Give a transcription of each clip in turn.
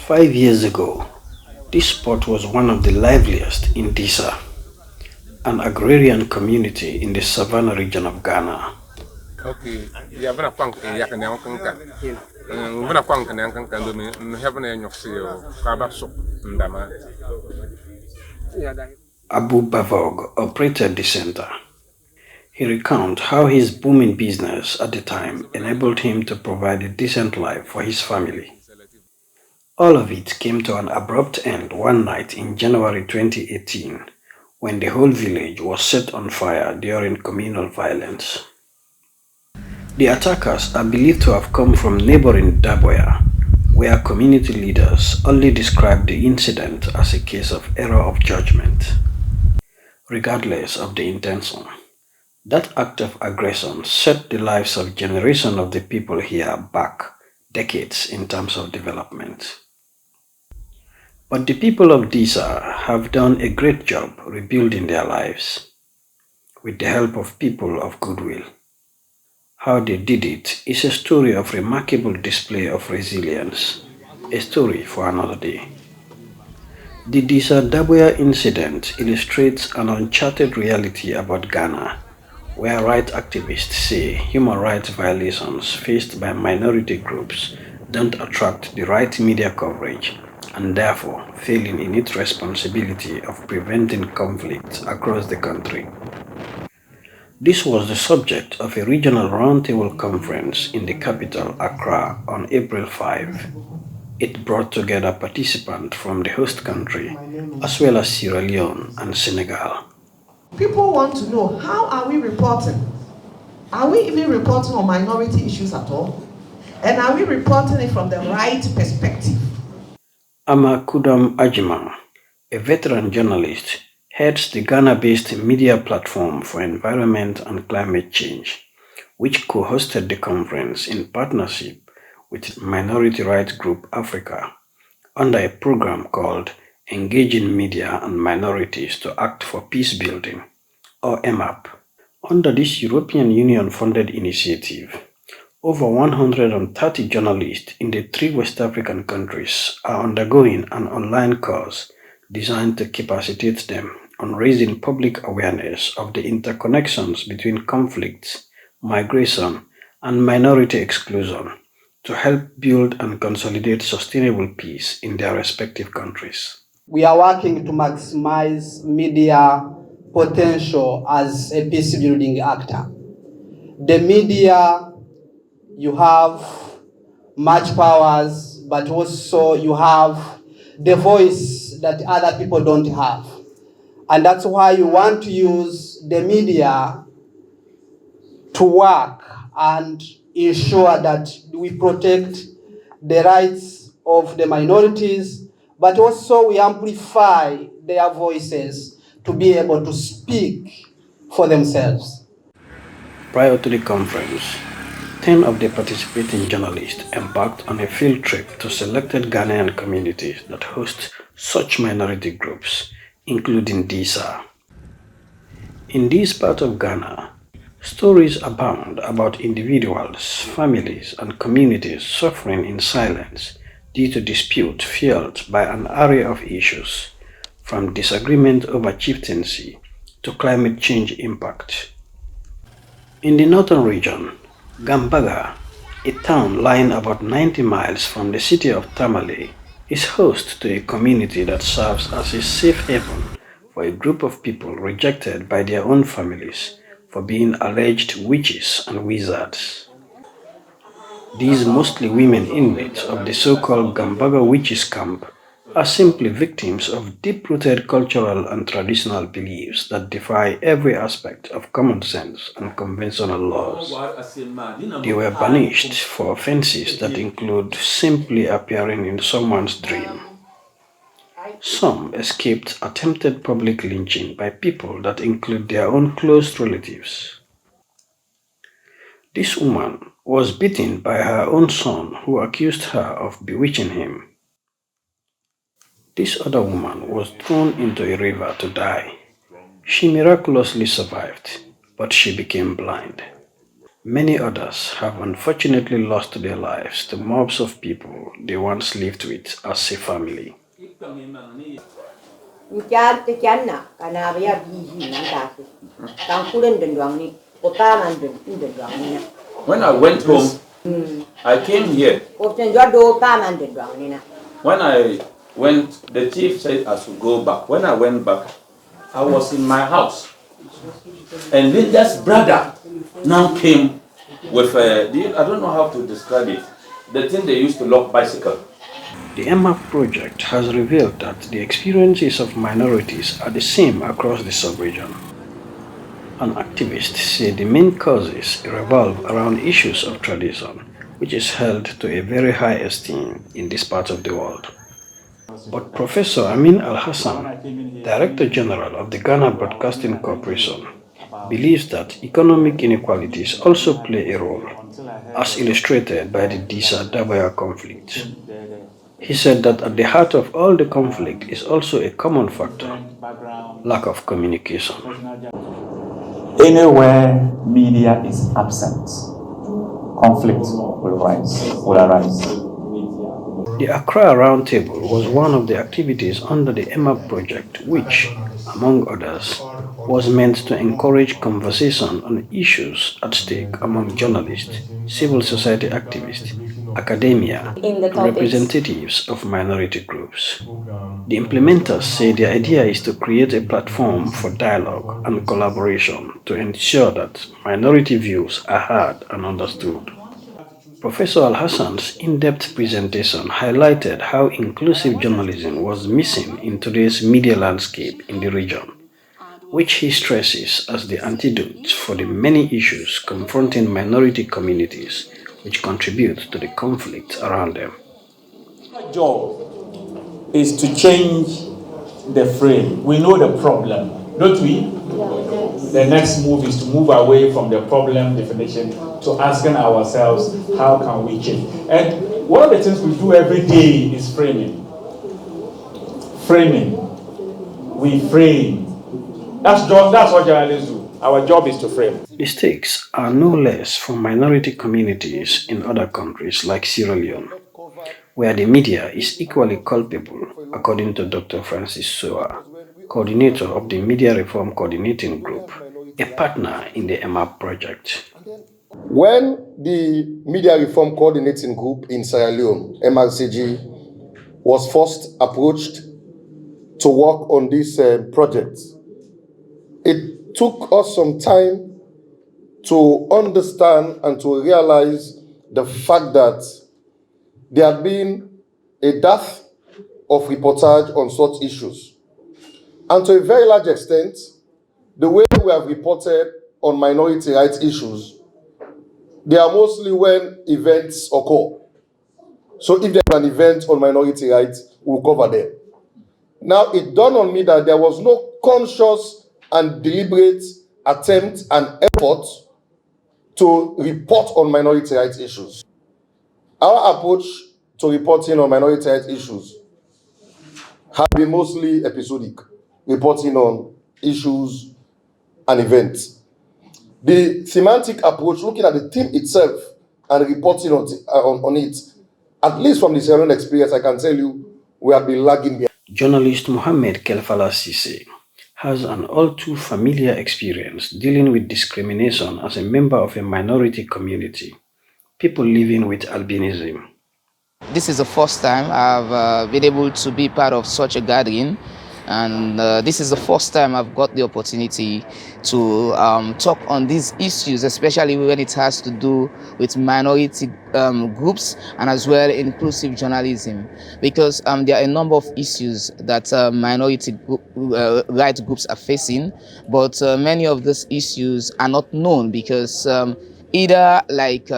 5 years ago, this spot was one of the liveliest in Disa, an agrarian community in the Savannah region of Ghana. Okay, ya bana kwank ya kan yan kan ka. Bana kwank kan yan kan kan do mi heaven en yok sio ka ba so ndama. Abu Bavog operated the center. He recounts how his booming business at the time enabled him to provide a decent life for his family. All of it came to an abrupt end one night in January 2018 when the whole village was set on fire during communal violence. The attackers are believed to have come from neighboring Daboya, where community leaders only described the incident as a case of error of judgment. Regardless of the intention, that act of aggression set the lives of generations of the people here back decades in terms of development. But the people of Disa have done a great job rebuilding their lives with the help of people of goodwill. How they did it is a story of remarkable display of resilience, a story for another day. The Disa Daboya incident illustrates an uncharted reality about Ghana, where rights activists say human rights violations faced by minority groups don't attract the right media coverage and therefore failing in its responsibility of preventing conflict across the country. This was the subject of a regional roundtable conference in the capital, Accra, on April 5. It brought together participants from the host country, as well as Sierra Leone and Senegal. People want to know, how are we reporting? Are we even reporting on minority issues at all? And are we reporting it from the right perspective? Amakudam Ajima, a veteran journalist, heads the Ghana-based media platform for environment and climate change, which co-hosted the conference in partnership with Minority Rights Group Africa under a program called Engaging Media and Minorities to Act for Peacebuilding, or EMAP. Under this European Union-funded initiative, over 130 journalists in the three West African countries are undergoing an online course designed to capacitate them on raising public awareness of the interconnections between conflicts, migration, and minority exclusion to help build and consolidate sustainable peace in their respective countries. We are working to maximize media potential as a peace building actor. The media, you have much powers, but also you have the voice that other people don't have. And that's why you want to use the media to work and ensure that we protect the rights of the minorities, but also we amplify their voices to be able to speak for themselves. Prior to the conference, 10 of the participating journalists embarked on a field trip to selected Ghanaian communities that host such minority groups, including Disa. In this part of Ghana, stories abound about individuals, families, and communities suffering in silence due to dispute fueled by an array of issues, from disagreement over chieftaincy to climate change impact. In the northern region, Gambaga, a town lying about 90 miles from the city of Tamale, is host to a community that serves as a safe haven for a group of people rejected by their own families for being alleged witches and wizards. These mostly women inmates of the so-called Gambaga witches camp are simply victims of deep-rooted cultural and traditional beliefs that defy every aspect of common sense and conventional laws. They were banished for offenses that include simply appearing in someone's dream. Some escaped attempted public lynching by people that include their own close relatives. This woman was beaten by her own son who accused her of bewitching him. This other woman was thrown into a river to die. She miraculously survived, but she became blind. Many others have unfortunately lost their lives to mobs of people they once lived with as a family. When I went home, I came here. When I went, the chief said I should go back. When I went back, I was in my house. And Linda's brother now came with I don't know how to describe it. The thing they used to lock bicycle. The EMAP project has revealed that the experiences of minorities are the same across the sub-region. An activist said the main causes revolve around issues of tradition, which is held to a very high esteem in this part of the world. But Professor Amin Al-Hassan, Director General of the Ghana Broadcasting Corporation, believes that economic inequalities also play a role, as illustrated by the Disa-Dabaya conflict. He said that at the heart of all the conflict is also a common factor: lack of communication. Anywhere media is absent, conflict will arise. The Accra Roundtable was one of the activities under the EMAP project, which, among others, was meant to encourage conversation on issues at stake among journalists, civil society activists, academia, and representatives of minority groups. The implementers say the idea is to create a platform for dialogue and collaboration to ensure that minority views are heard and understood. Professor Al-Hassan's in-depth presentation highlighted how inclusive journalism was missing in today's media landscape in the region, which he stresses as the antidote for the many issues confronting minority communities which contribute to the conflict around them. Our job is to change the frame. We know the problem, don't we? The next move is to move away from the problem definition to asking ourselves, how can we change? And one of the things we do every day is framing. Framing. We frame. That's what journalists do. Our job is to frame. The stakes are no less for minority communities in other countries like Sierra Leone, where the media is equally culpable, according to Dr. Francis Soa, coordinator of the Media Reform Coordinating Group, a partner in the EMAP project. When the Media Reform Coordinating Group in Sierra Leone, MRCG, was first approached to work on this project, it took us some time to understand and to realize the fact that there had been a dearth of reportage on such issues. And to a very large extent, the way we have reported on minority rights issues, they are mostly when events occur. So if there's an event on minority rights, we'll cover them. Now, it dawned on me that there was no conscious and deliberate attempt and effort to report on minority rights issues. Our approach to reporting on minority rights issues has been mostly episodic, reporting on issues and events. The semantic approach, looking at the theme itself and reporting on it, at least from the Sierra Leone experience, I can tell you, we have been lagging behind. Journalist Mohamed Kelfala Sise has an all too familiar experience dealing with discrimination as a member of a minority community, people living with albinism. This is the first time I've been able to be part of such a gathering, and this is the first time I've got the opportunity to talk on these issues, especially when it has to do with minority groups and as well inclusive journalism, because there are a number of issues that minority rights groups are facing, but many of these issues are not known because either like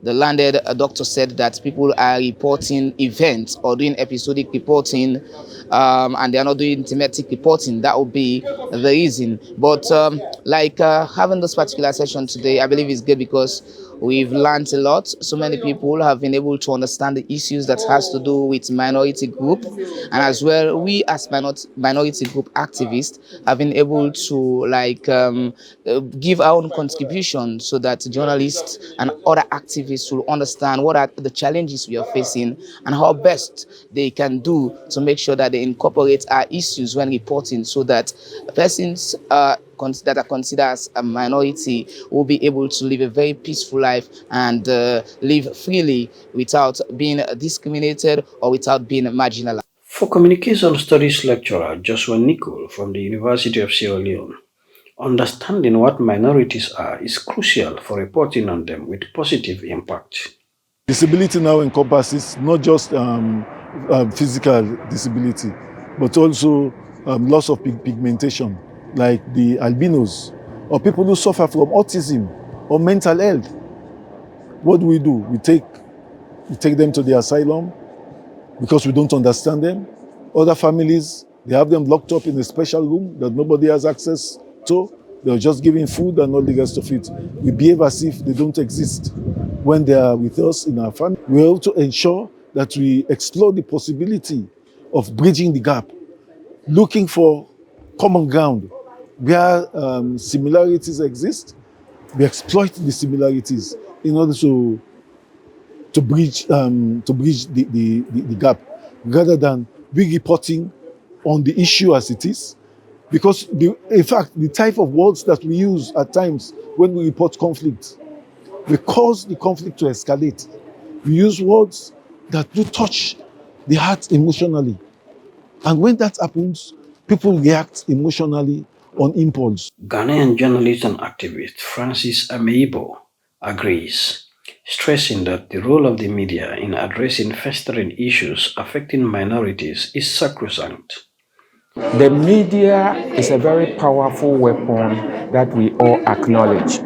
the landed doctor said that people are reporting events or doing episodic reporting and they are not doing thematic reporting, that would be the reason. But having this particular session today, I believe is good because we've learned a lot. So many people have been able to understand the issues that has to do with minority group, and as well, we as minority group activists have been able to give our own contribution so that journalists and other activists will understand what are the challenges we are facing and how best they can do to make sure that they incorporate our issues when reporting, so that persons that are considered as a minority will be able to live a very peaceful life and live freely without being discriminated or without being marginalized. For Communication Studies lecturer Joshua Nicol from the University of Sierra Leone, understanding what minorities are is crucial for reporting on them with positive impact. Disability now encompasses not just physical disability, but also loss of pigmentation, like the albinos, or people who suffer from autism or mental health. What do? We take them to the asylum because we don't understand them. Other families, they have them locked up in a special room that nobody has access to. They're just giving food and all the rest of it. We behave as if they don't exist when they are with us in our family. We also ensure that we explore the possibility of bridging the gap, looking for common ground where similarities exist. We exploit the similarities in order to bridge the gap, rather than we reporting on the issue as it is. Because in fact, the type of words that we use at times when we report conflict, we cause the conflict to escalate. We use words that do touch the heart emotionally. And when that happens, people react emotionally on impulse. Ghanaian journalist and activist Francis Ameibo agrees, stressing that the role of the media in addressing festering issues affecting minorities is sacrosanct. The media is a very powerful weapon that we all acknowledge.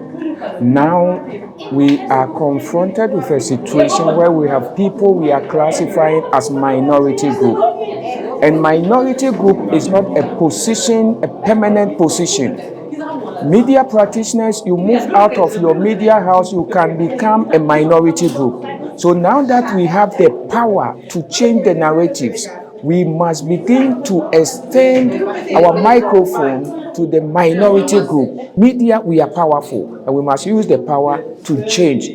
Now we are confronted with a situation where we have people we are classifying as minority group. And minority group is not a position, a permanent position. Media practitioners, you move out of your media house, you can become a minority group. So now that we have the power to change the narratives, we must begin to extend our microphone to the minority group. Media, we are powerful, and we must use the power to change.